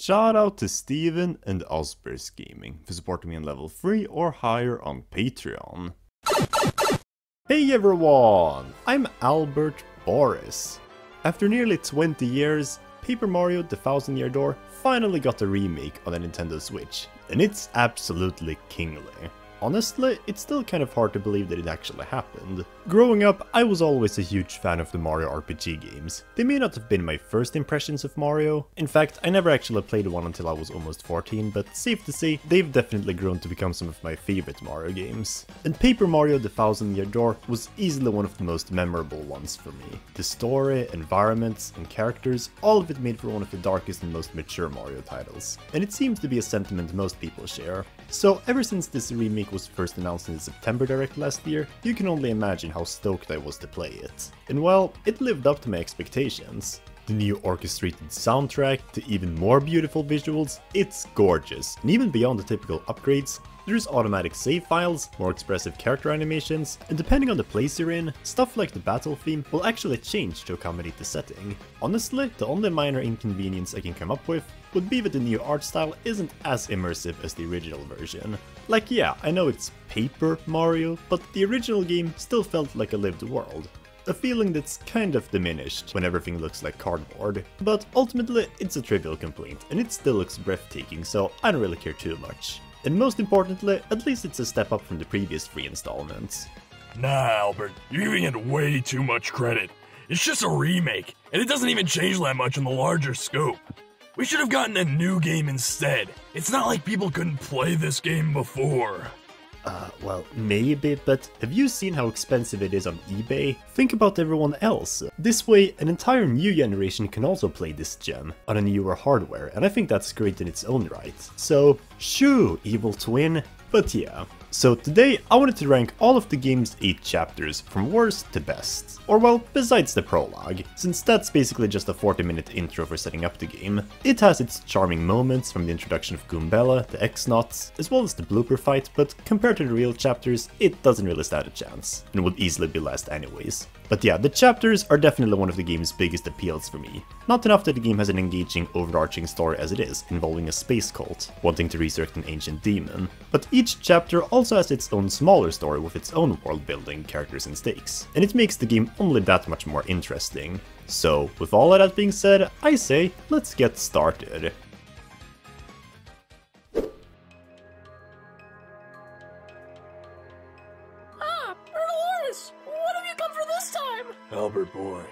Shout out to Steven and Osbers Gaming for supporting me on level 3 or higher on Patreon. Hey everyone, I'm Albert Boris. After nearly 20 years, Paper Mario The Thousand Year Door finally got a remake on the Nintendo Switch, and it's absolutely kingly. Honestly, it's still kind of hard to believe that it actually happened. Growing up, I was always a huge fan of the Mario RPG games. They may not have been my first impressions of Mario. In fact, I never actually played one until I was almost 14, but safe to say, they've definitely grown to become some of my favorite Mario games. And Paper Mario The Thousand Year Door was easily one of the most memorable ones for me. The story, environments, and characters, all of it made for one of the darkest and most mature Mario titles. And it seems to be a sentiment most people share. So ever since this remake was first announced in the September Direct last year, you can only imagine how stoked I was to play it. And well, it lived up to my expectations. The new orchestrated soundtrack, the even more beautiful visuals, it's gorgeous. And even beyond the typical upgrades, there's automatic save files, more expressive character animations, and depending on the place you're in, stuff like the battle theme will actually change to accommodate the setting. Honestly, the only minor inconvenience I can come up with would be that the new art style isn't as immersive as the original version. Like yeah, I know it's Paper Mario, but the original game still felt like a lived world. A feeling that's kind of diminished when everything looks like cardboard. But ultimately, it's a trivial complaint, and it still looks breathtaking, so I don't really care too much. And most importantly, at least it's a step up from the previous 3 installments. Nah, Albert, you're giving it way too much credit. It's just a remake, and it doesn't even change that much in the larger scope. We should have gotten a new game instead. It's not like people couldn't play this game before. Well, maybe, but have you seen how expensive it is on eBay? Think about everyone else. This way, an entire new generation can also play this gem on a newer hardware, and I think that's great in its own right. So, shoo, evil twin. But yeah. So today, I wanted to rank all of the game's 8 chapters from worst to best. Or well, besides the prologue, since that's basically just a 40-minute intro for setting up the game. It has its charming moments from the introduction of Goombella, the X-Knots, as well as the blooper fight, but compared to the real chapters, it doesn't really stand a chance, and would easily be last anyways. But yeah, the chapters are definitely one of the game's biggest appeals for me. Not enough that the game has an engaging, overarching story as it is, involving a space cult, wanting to resurrect an ancient demon, but each chapter also has its own smaller story with its own world building, characters and stakes, and it makes the game only that much more interesting. So, with all of that being said, I say, let's get started. Albert Boring.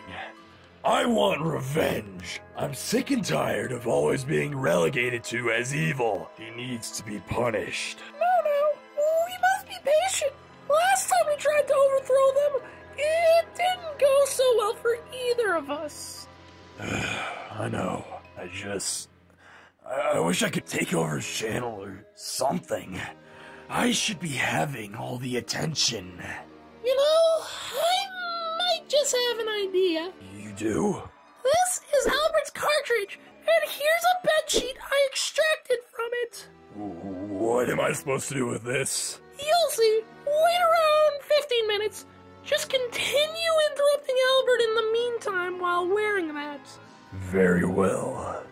I want revenge. I'm sick and tired of always being relegated to as evil. He needs to be punished. No, we must be patient. Last time we tried to overthrow them, it didn't go so well for either of us. I know. I wish I could take over his channel or something. I should be having all the attention. You know, I might just have an idea. You do? This is Albert's cartridge, and here's a bed sheet I extracted from it. What am I supposed to do with this? You'll see. Wait around 15 minutes. Just continue interrupting Albert in the meantime while wearing that. Very well.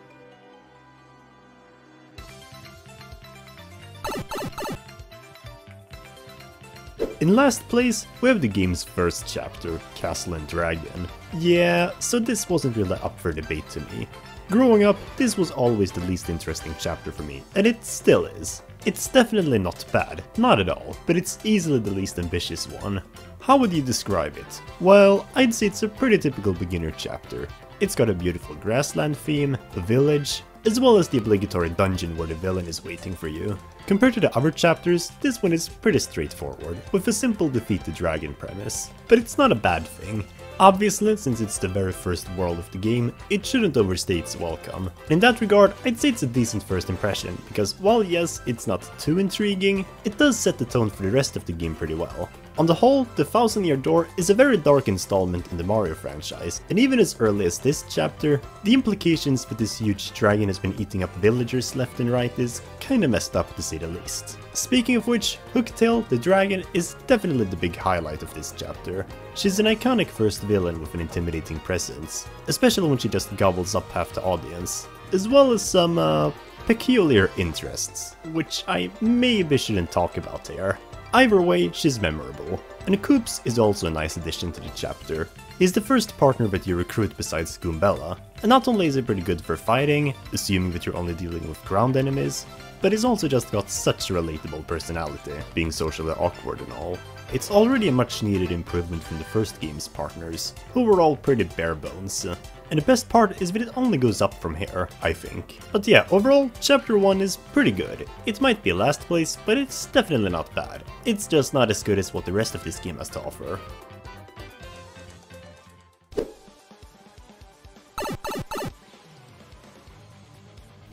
In last place, we have the game's first chapter, Castle and Dragon. Yeah, so this wasn't really up for debate to me. Growing up, this was always the least interesting chapter for me, and it still is. It's definitely not bad, not at all, but it's easily the least ambitious one. How would you describe it? Well, I'd say it's a pretty typical beginner chapter. It's got a beautiful grassland theme, a village, as well as the obligatory dungeon where the villain is waiting for you. Compared to the other chapters, this one is pretty straightforward, with a simple defeat the dragon premise. But it's not a bad thing. Obviously, since it's the very first world of the game, it shouldn't overstay its welcome. In that regard, I'd say it's a decent first impression, because while yes, it's not too intriguing, it does set the tone for the rest of the game pretty well. On the whole, The Thousand Year Door is a very dark installment in the Mario franchise, and even as early as this chapter, the implications that this huge dragon has been eating up villagers left and right is kinda messed up to say the least. Speaking of which, Hooktail, the dragon, is definitely the big highlight of this chapter. She's an iconic first villain with an intimidating presence, especially when she just gobbles up half the audience. as well as some peculiar interests, which I maybe shouldn't talk about here. Either way, she's memorable. And Koops is also a nice addition to the chapter. He's the first partner that you recruit besides Goombella, and not only is he pretty good for fighting, assuming that you're only dealing with ground enemies, but he's also just got such a relatable personality, being socially awkward and all. It's already a much needed improvement from the first game's partners, who were all pretty bare bones. And the best part is that it only goes up from here, I think. But yeah, overall, Chapter 1 is pretty good. It might be last place, but it's definitely not bad. It's just not as good as what the rest of this game has to offer.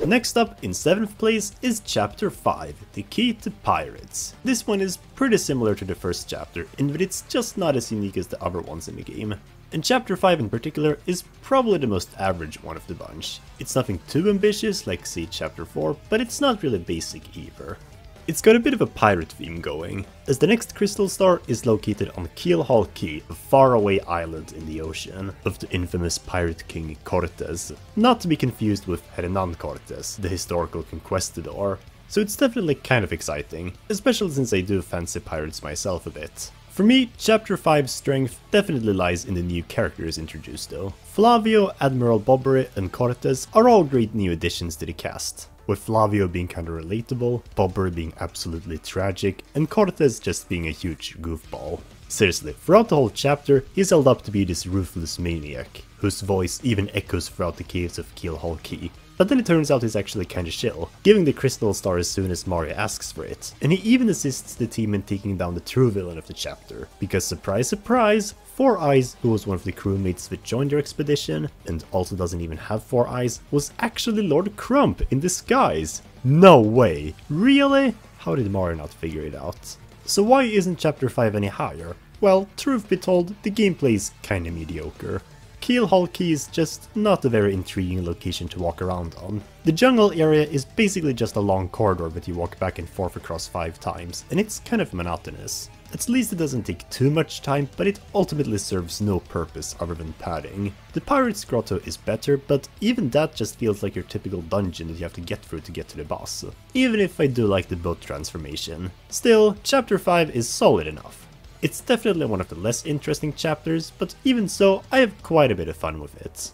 Next up, in 7th place, is Chapter 5, The Key to Pirates. This one is pretty similar to the first chapter, in that it's just not as unique as the other ones in the game. And Chapter 5 in particular is probably the most average one of the bunch. It's nothing too ambitious like say Chapter 4, but it's not really basic either. It's got a bit of a pirate theme going, as the next crystal star is located on Keelhaul Key, a faraway island in the ocean, of the infamous pirate king Cortes, not to be confused with Hernan Cortes, the historical conquistador. So it's definitely kind of exciting, especially since I do fancy pirates myself a bit. For me, Chapter 5's strength definitely lies in the new characters introduced though. Flavio, Admiral Bobbery and Cortes are all great new additions to the cast, with Flavio being kinda relatable, Bobbery being absolutely tragic, and Cortes just being a huge goofball. Seriously, throughout the whole chapter, he's held up to be this ruthless maniac, whose voice even echoes throughout the caves of Keelhaul Key. But then it turns out he's actually kinda chill, giving the crystal star as soon as Mario asks for it. And he even assists the team in taking down the true villain of the chapter, because surprise surprise, Four Eyes, who was one of the crewmates that joined their expedition, and also doesn't even have 4 eyes, was actually Lord Crump in disguise. No way! Really? How did Mario not figure it out? So why isn't Chapter 5 any higher? Well, truth be told, the gameplay is kinda mediocre. Keelhaul Key is just not a very intriguing location to walk around on. The jungle area is basically just a long corridor that you walk back and forth across 5 times, and it's kind of monotonous. At least it doesn't take too much time, but it ultimately serves no purpose other than padding. The Pirate's Grotto is better, but even that just feels like your typical dungeon that you have to get through to get to the boss, even if I do like the boat transformation. Still, Chapter 5 is solid enough. It's definitely one of the less interesting chapters, but even so, I have quite a bit of fun with it.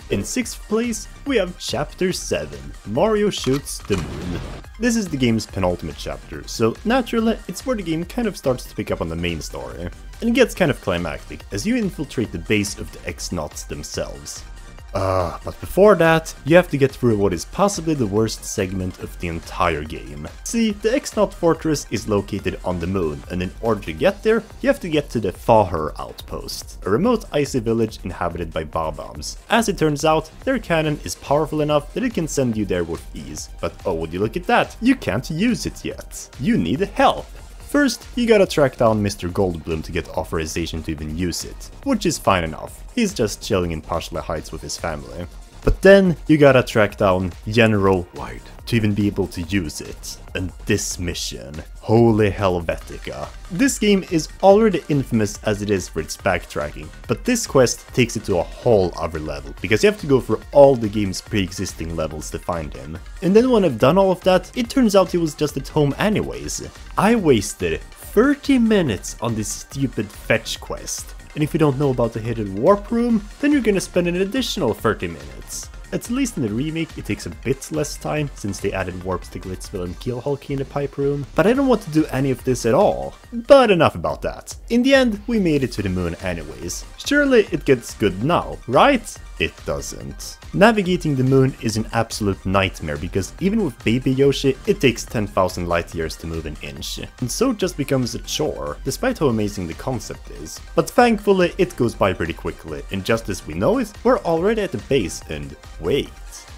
In 6th place, we have Chapter 7, Mario Shoots the Moon. This is the game's penultimate chapter, so naturally, it's where the game kind of starts to pick up on the main story. And it gets kind of climactic, as you infiltrate the base of the X-Nauts themselves. But before that, you have to get through what is possibly the worst segment of the entire game. See, the X-Naut fortress is located on the moon, and in order to get there, you have to get to the Fahur outpost, a remote icy village inhabited by Bob-ombs. As it turns out, their cannon is powerful enough that it can send you there with ease. But oh, would you look at that, you can't use it yet. You need help. First, you gotta track down Mr. Goldblum to get authorization to even use it, which is fine enough. He's just chilling in Pashla Heights with his family. But then, you gotta track down General White to even be able to use it. And this mission, holy Helvetica. This game is already infamous as it is for its backtracking, but this quest takes it to a whole other level, because you have to go through all the game's pre-existing levels to find him. And then when I've done all of that, it turns out he was just at home anyways. I wasted 30 minutes on this stupid fetch quest. And if you don't know about the hidden warp room, then you're gonna spend an additional 30 minutes. At least in the remake it takes a bit less time, since they added warps to Glitzville and Keelhaul Key in the pipe room, but I don't want to do any of this at all. But enough about that. In the end, we made it to the moon anyways. Surely it gets good now, right? It doesn't. Navigating the moon is an absolute nightmare, because even with Baby Yoshi, it takes 10,000 light years to move an inch, and so it just becomes a chore, despite how amazing the concept is. But thankfully, it goes by pretty quickly, and just as we know it, we're already at the base, and wait.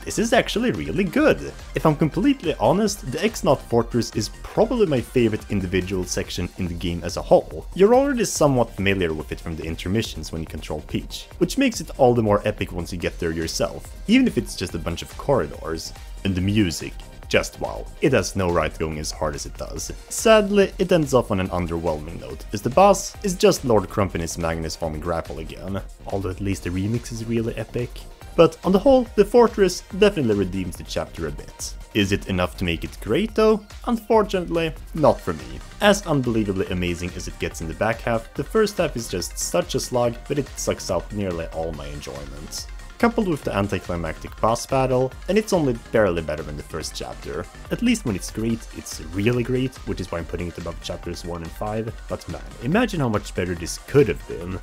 This is actually really good. If I'm completely honest, the X-Naut Fortress is probably my favorite individual section in the game as a whole. You're already somewhat familiar with it from the intermissions when you control Peach, which makes it all the more epic once you get there yourself, even if it's just a bunch of corridors. And the music, just wow. It has no right going as hard as it does. Sadly, it ends off on an underwhelming note, as the boss is just Lord Crump in his Magnus von Grapple again, although at least the remix is really epic. But on the whole, the fortress definitely redeems the chapter a bit. Is it enough to make it great though? Unfortunately, not for me. As unbelievably amazing as it gets in the back half, the first half is just such a slog that it sucks out nearly all my enjoyment. Coupled with the anticlimactic boss battle, and it's only barely better than the first chapter. At least when it's great, it's really great, which is why I'm putting it above chapters 1 and 5, but man, imagine how much better this could have been.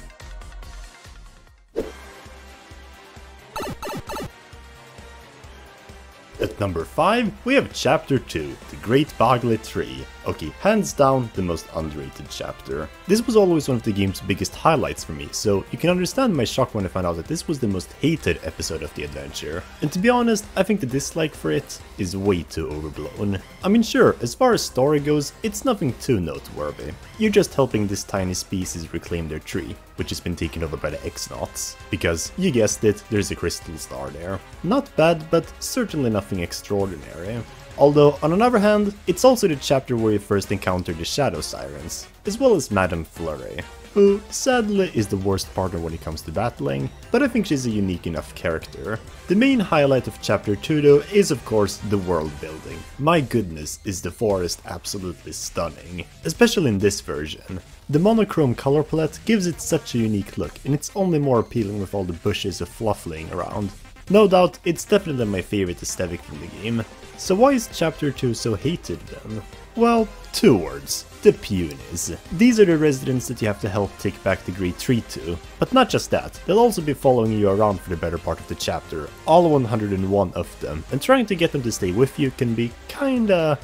At number 5, we have Chapter 2, The Great Bogly Tree. Okay, hands down, the most underrated chapter. This was always one of the game's biggest highlights for me, so you can understand my shock when I found out that this was the most hated episode of the adventure. And to be honest, I think the dislike for it is way too overblown. I mean sure, as far as story goes, it's nothing too noteworthy. You're just helping this tiny species reclaim their tree, which has been taken over by the X-Nauts. Because, you guessed it, there's a crystal star there. Not bad, but certainly nothing extraordinary. Although, on another hand, it's also the chapter where you first encounter the Shadow Sirens, as well as Madame Flurry, who sadly is the worst partner when it comes to battling, but I think she's a unique enough character. The main highlight of chapter 2 though is of course the world building. My goodness, is the forest absolutely stunning, especially in this version. The monochrome color palette gives it such a unique look, and it's only more appealing with all the bushes of fluff laying around. No doubt, it's definitely my favorite aesthetic from the game. So why is chapter 2 so hated then? Well, 2 words. The Punies. These are the residents that you have to help take back the Great Tree to. But not just that, they'll also be following you around for the better part of the chapter, all 101 of them, and trying to get them to stay with you can be kinda...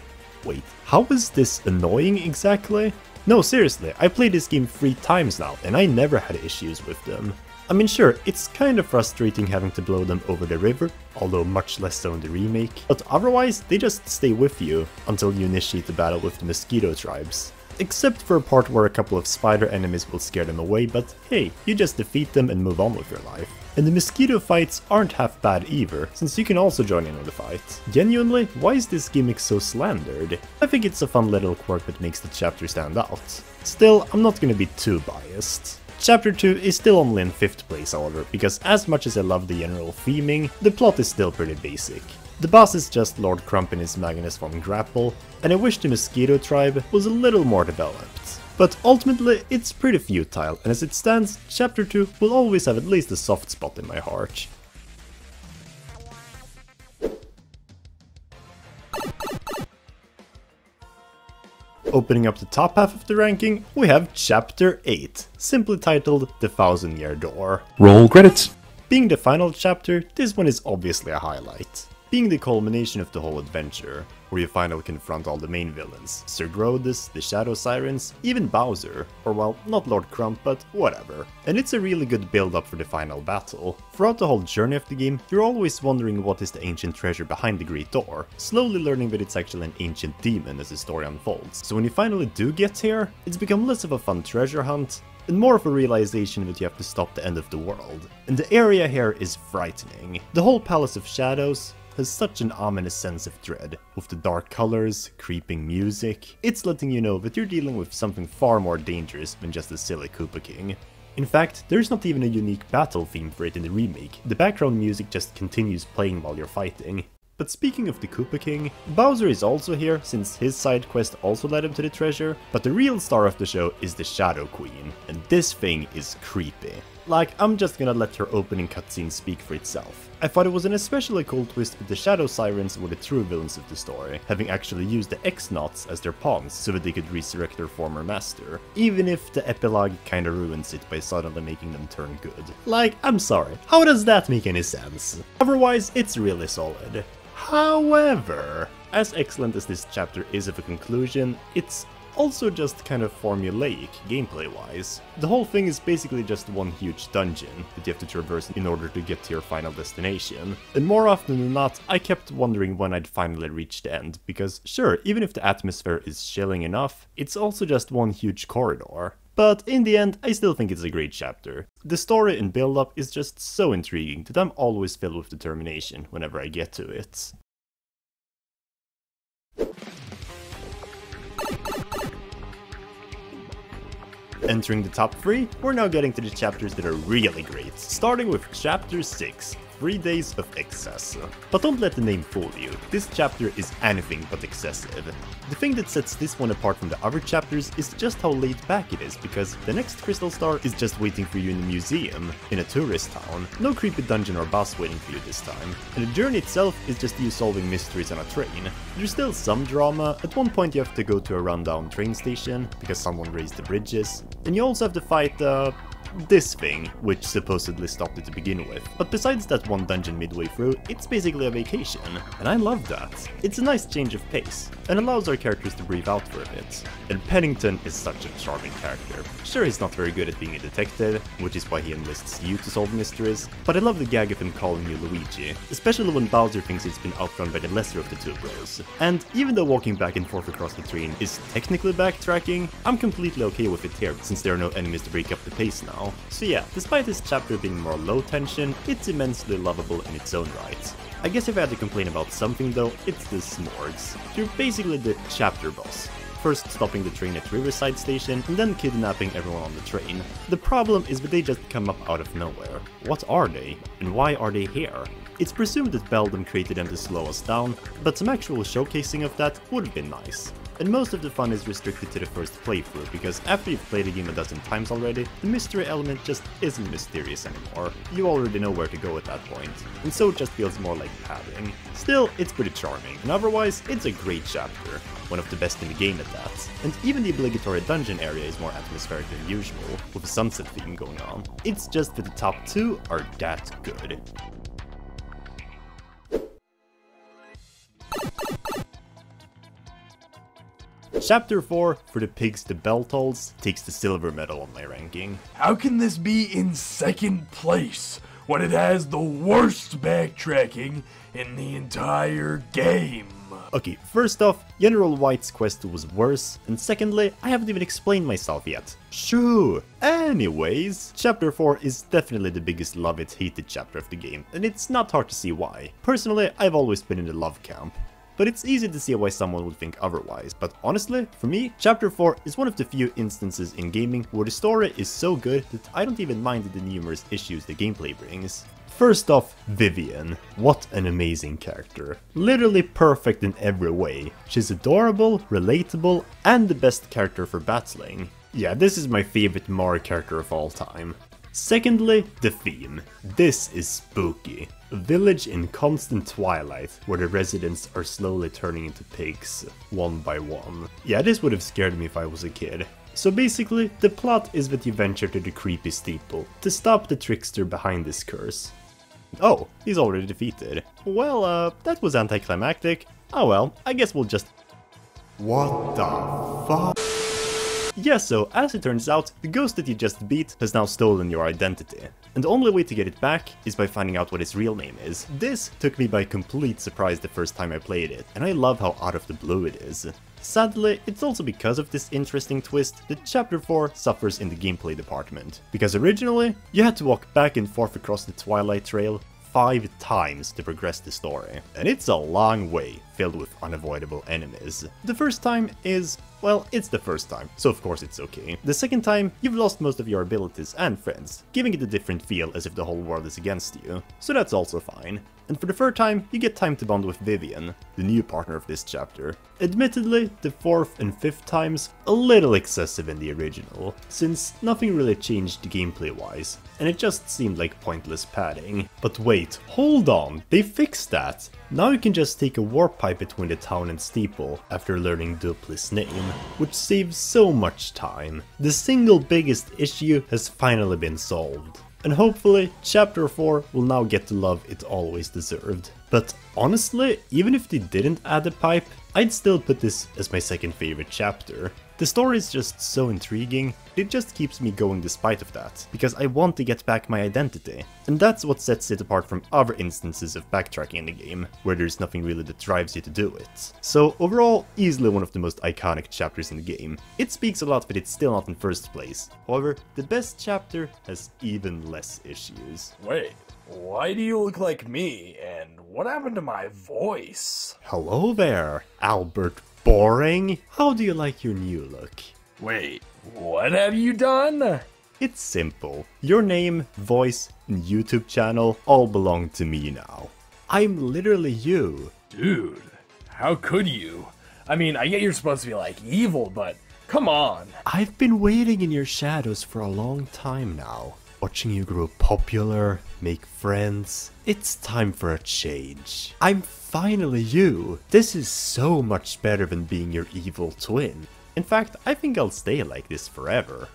Wait, how is this annoying exactly? No, seriously, I played this game 3 times now, and I never had issues with them. I mean sure, it's kind of frustrating having to blow them over the river, although much less so in the remake, but otherwise they just stay with you until you initiate the battle with the mosquito tribes. Except for a part where a couple of spider enemies will scare them away, but hey, you just defeat them and move on with your life. And the mosquito fights aren't half bad either, since you can also join in on the fight. Genuinely, why is this gimmick so slandered? I think it's a fun little quirk that makes the chapter stand out. Still, I'm not gonna be too biased. Chapter 2 is still only in 5th place however, because as much as I love the general theming, the plot is still pretty basic. The boss is just Lord Crump in his Magnus von Grapple, and I wish the Mosquito tribe was a little more developed. But ultimately, it's pretty futile, and as it stands, Chapter 2 will always have at least a soft spot in my heart. Opening up the top half of the ranking, we have Chapter 8, simply titled The Thousand Year Door. Roll credits. Being the final chapter, this one is obviously a highlight. Being the culmination of the whole adventure, where you finally confront all the main villains, Sir Grodus, the Shadow Sirens, even Bowser, or well, not Lord Crump, but whatever. And it's a really good build-up for the final battle. Throughout the whole journey of the game, you're always wondering what is the ancient treasure behind the Great Door, slowly learning that it's actually an ancient demon as the story unfolds. So when you finally do get here, it's become less of a fun treasure hunt, and more of a realization that you have to stop the end of the world. And the area here is frightening. The whole Palace of Shadows has such an ominous sense of dread, with the dark colors, creeping music. It's letting you know that you're dealing with something far more dangerous than just a silly Koopa King. In fact, there's not even a unique battle theme for it in the remake, the background music just continues playing while you're fighting. But speaking of the Koopa King, Bowser is also here since his side quest also led him to the treasure, but the real star of the show is the Shadow Queen, and this thing is creepy. Like, I'm just gonna let her opening cutscene speak for itself. I thought it was an especially cool twist that the Shadow Sirens were the true villains of the story, having actually used the X-Nauts as their pawns so that they could resurrect their former master, even if the epilogue kinda ruins it by suddenly making them turn good. Like, I'm sorry, how does that make any sense? Otherwise, it's really solid. However, as excellent as this chapter is of a conclusion, it's also just kind of formulaic gameplay-wise. The whole thing is basically just one huge dungeon that you have to traverse in order to get to your final destination. And more often than not, I kept wondering when I'd finally reach the end, because sure, even if the atmosphere is chilling enough, it's also just one huge corridor. But in the end, I still think it's a great chapter. The story and build-up is just so intriguing that I'm always filled with determination whenever I get to it. Entering the top 3, we're now getting to the chapters that are really great, starting with Chapter 6. 3 Days of Excess. But don't let the name fool you, this chapter is anything but excessive. The thing that sets this one apart from the other chapters is just how laid back it is, because the next crystal star is just waiting for you in a museum, in a tourist town. No creepy dungeon or boss waiting for you this time. And the journey itself is just you solving mysteries on a train. There's still some drama. At one point you have to go to a rundown train station, because someone raised the bridges. And you also have to fight this thing, which supposedly stopped it to begin with. But besides that one dungeon midway through, it's basically a vacation, and I love that. It's a nice change of pace, and allows our characters to breathe out for a bit. And Pennington is such a charming character. Sure, he's not very good at being a detective, which is why he enlists you to solve mysteries, but I love the gag of him calling you Luigi, especially when Bowser thinks he's been outrun by the lesser of the two bros. And even though walking back and forth across the train is technically backtracking, I'm completely okay with it here, since there are no enemies to break up the pace now. So yeah, despite this chapter being more low tension, it's immensely lovable in its own right. I guess if I had to complain about something though, it's the Smorgs. You're basically the chapter boss. First stopping the train at Riverside Station, and then kidnapping everyone on the train. The problem is that they just come up out of nowhere. What are they? And why are they here? It's presumed that Beldam created them to slow us down, but some actual showcasing of that would have been nice. And most of the fun is restricted to the first playthrough, because after you've played the game a dozen times already, the mystery element just isn't mysterious anymore. You already know where to go at that point, and so it just feels more like padding. Still, it's pretty charming, and otherwise, it's a great chapter. One of the best in the game at that. And even the obligatory dungeon area is more atmospheric than usual, with a sunset theme going on. It's just that the top 2 are that good. Chapter 4, For the Pigs to Bell Tolls, takes the silver medal on my ranking. How can this be in second place when it has the worst backtracking in the entire game? Okay, first off, General White's quest was worse, and secondly, I haven't even explained myself yet. Sure. Anyways, Chapter 4 is definitely the biggest love-it-hate-it chapter of the game, and it's not hard to see why. Personally, I've always been in the love camp. But it's easy to see why someone would think otherwise, but honestly, for me, Chapter 4 is one of the few instances in gaming where the story is so good that I don't even mind the numerous issues the gameplay brings. First off, Vivian. What an amazing character. Literally perfect in every way. She's adorable, relatable, and the best character for battling. Yeah, this is my favorite Mario character of all time. Secondly, the theme. This is spooky. A village in constant twilight, where the residents are slowly turning into pigs, one by one. Yeah, this would have scared me if I was a kid. So basically, the plot is that you venture to the creepy steeple, to stop the trickster behind this curse. Oh, he's already defeated. Well, that was anticlimactic. Oh well, I guess we'll just... What the fuck? Yeah, so as it turns out, the ghost that you just beat has now stolen your identity. And the only way to get it back is by finding out what its real name is. This took me by complete surprise the first time I played it, and I love how out of the blue it is. Sadly, it's also because of this interesting twist that Chapter 4 suffers in the gameplay department. Because originally, you had to walk back and forth across the Twilight Trail 5 times to progress the story. And it's a long way, filled with unavoidable enemies. The first time is, well, it's the first time, so of course it's okay. The second time, you've lost most of your abilities and friends, giving it a different feel as if the whole world is against you, so that's also fine. And for the third time, you get time to bond with Vivian, the new partner of this chapter. Admittedly, the fourth and fifth times, a little excessive in the original, since nothing really changed gameplay-wise, and it just seemed like pointless padding. But wait, hold on, they fixed that! Now you can just take a warp pipe between the town and steeple after learning Duplis' name, which saves so much time. The single biggest issue has finally been solved. And hopefully, Chapter 4 will now get the love it always deserved. But honestly, even if they didn't add a pipe, I'd still put this as my second favorite chapter. The story is just so intriguing, it just keeps me going despite of that, because I want to get back my identity. And that's what sets it apart from other instances of backtracking in the game, where there's nothing really that drives you to do it. So overall, easily one of the most iconic chapters in the game. It speaks a lot, but it's still not in first place. However, the best chapter has even less issues. Wait, why do you look like me, and what happened to my voice? Hello there, Albert Boring. How do you like your new look? Wait, What have you done? It's simple. Your name, voice, and YouTube channel all belong to me now. I'm literally you. Dude, how could you? I mean, I get you're supposed to be like evil, but come on. I've been waiting in your shadows for a long time now. Watching you grow popular, make friends. It's time for a change. I'm finally you. This is so much better than being your evil twin. In fact, I think I'll stay like this forever.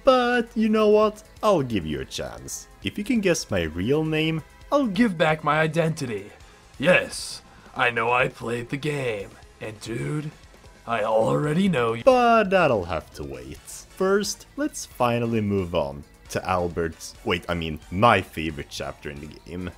But you know what? I'll give you a chance. If you can guess my real name, I'll give back my identity. Yes, I know I played the game. And dude, I already know you. But that'll have to wait. First, let's finally move on to Albert's, my favorite chapter in the game.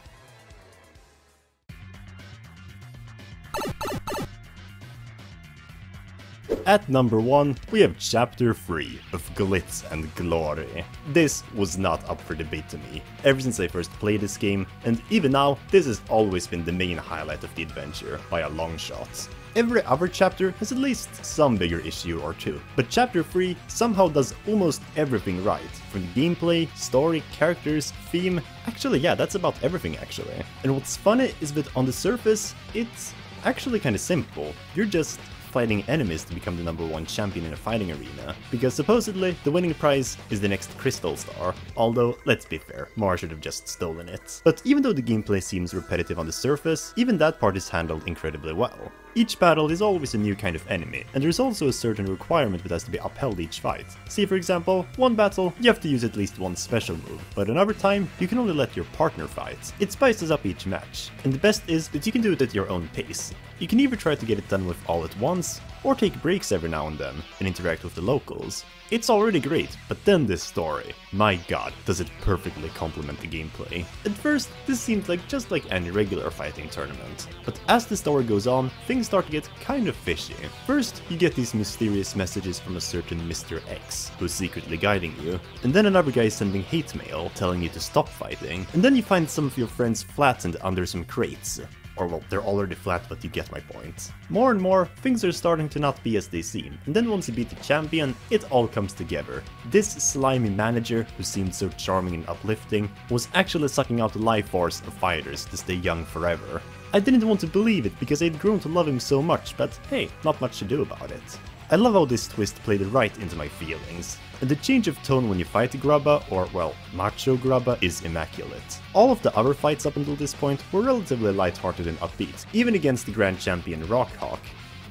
At number 1, we have Chapter 3 of Glitz and Glory. This was not up for debate to me, ever since I first played this game, and even now, this has always been the main highlight of the adventure, by a long shot. Every other chapter has at least some bigger issue or two, but Chapter 3 somehow does almost everything right, from the gameplay, story, characters, theme. Actually, yeah, that's about everything actually. And what's funny is that on the surface, it's actually kinda simple. You're just fighting enemies to become the #1 champion in a fighting arena, because supposedly the winning prize is the next crystal star, although let's be fair, Mara should have just stolen it. But even though the gameplay seems repetitive on the surface, even that part is handled incredibly well. Each battle is always a new kind of enemy, and there's also a certain requirement that has to be upheld each fight. See, for example, one battle, you have to use at least one special move, but another time, you can only let your partner fight. It spices up each match, and the best is that you can do it at your own pace. You can either try to get it done with all at once, or take breaks every now and then, and interact with the locals. It's already great, but then this story, my god, does it perfectly complement the gameplay. At first, this seemed like just like any regular fighting tournament, but as the story goes on, things start to get kind of fishy. First, you get these mysterious messages from a certain Mr. X, who's secretly guiding you, and then another guy is sending hate mail, telling you to stop fighting, and then you find some of your friends flattened under some crates. Or well, they're already flat, but you get my point. More and more, things are starting to not be as they seem, and then once you beat the champion, it all comes together. This slimy manager, who seemed so charming and uplifting, was actually sucking out the life force of fighters to stay young forever. I didn't want to believe it because I'd grown to love him so much, but hey, not much to do about it. I love how this twist played right into my feelings. And the change of tone when you fight Grubba, or well, Macho Grubba, is immaculate. All of the other fights up until this point were relatively lighthearted and upbeat, even against the Grand Champion Rockhawk.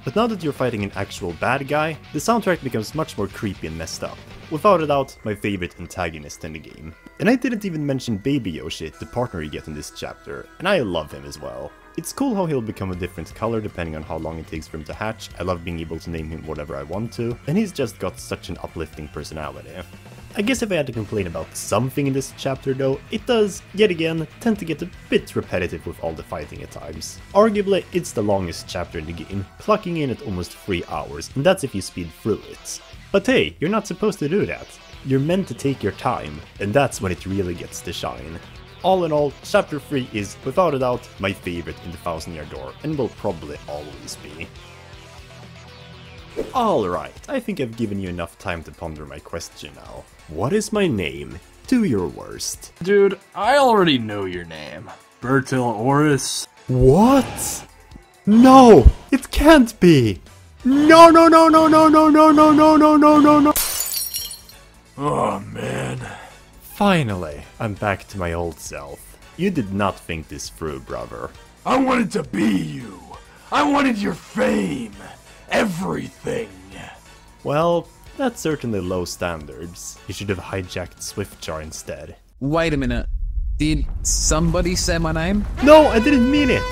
But now that you're fighting an actual bad guy, the soundtrack becomes much more creepy and messed up. Without a doubt, my favorite antagonist in the game. And I didn't even mention Baby Yoshi, the partner you get in this chapter, and I love him as well. It's cool how he'll become a different color depending on how long it takes for him to hatch. I love being able to name him whatever I want to, and he's just got such an uplifting personality. I guess if I had to complain about something in this chapter though, it does, yet again, tend to get a bit repetitive with all the fighting at times. Arguably, it's the longest chapter in the game, clocking in at almost 3 hours, and that's if you speed through it. But hey, you're not supposed to do that. You're meant to take your time, and that's when it really gets to shine. All in all, Chapter 3 is, without a doubt, my favorite in the Thousand Year Door, and will probably always be. Alright, I think I've given you enough time to ponder my question now. What is my name? Do your worst. Dude, I already know your name. Bertil Oris. What? No! It can't be! No, no, no, no, no, no, no, no, no, no, no, no, no! Oh, man. Finally, I'm back to my old self. You did not think this through, brother. I wanted to be you. I wanted your fame. Everything. Well, that's certainly low standards. You should have hijacked Swiftjar instead. Wait a minute. Did somebody say my name? No, I didn't mean it!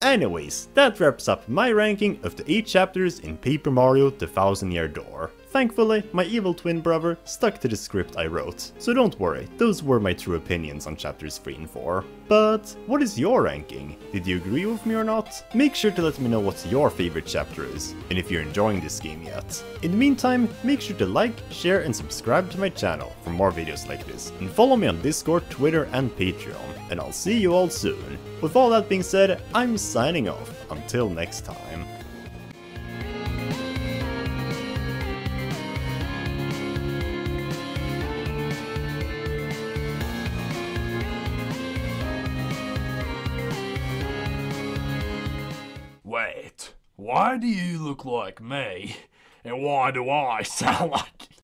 Anyways, that wraps up my ranking of the 8 chapters in Paper Mario: The Thousand Year Door. Thankfully, my evil twin brother stuck to the script I wrote, so don't worry, those were my true opinions on chapters 3 and 4. But what is your ranking? Did you agree with me or not? Make sure to let me know what your favorite chapter is, and if you're enjoying this game yet. In the meantime, make sure to like, share and subscribe to my channel for more videos like this, and follow me on Discord, Twitter and Patreon, and I'll see you all soon. With all that being said, I'm signing off. Until next time. Wait, why do you look like me? And why do I sound like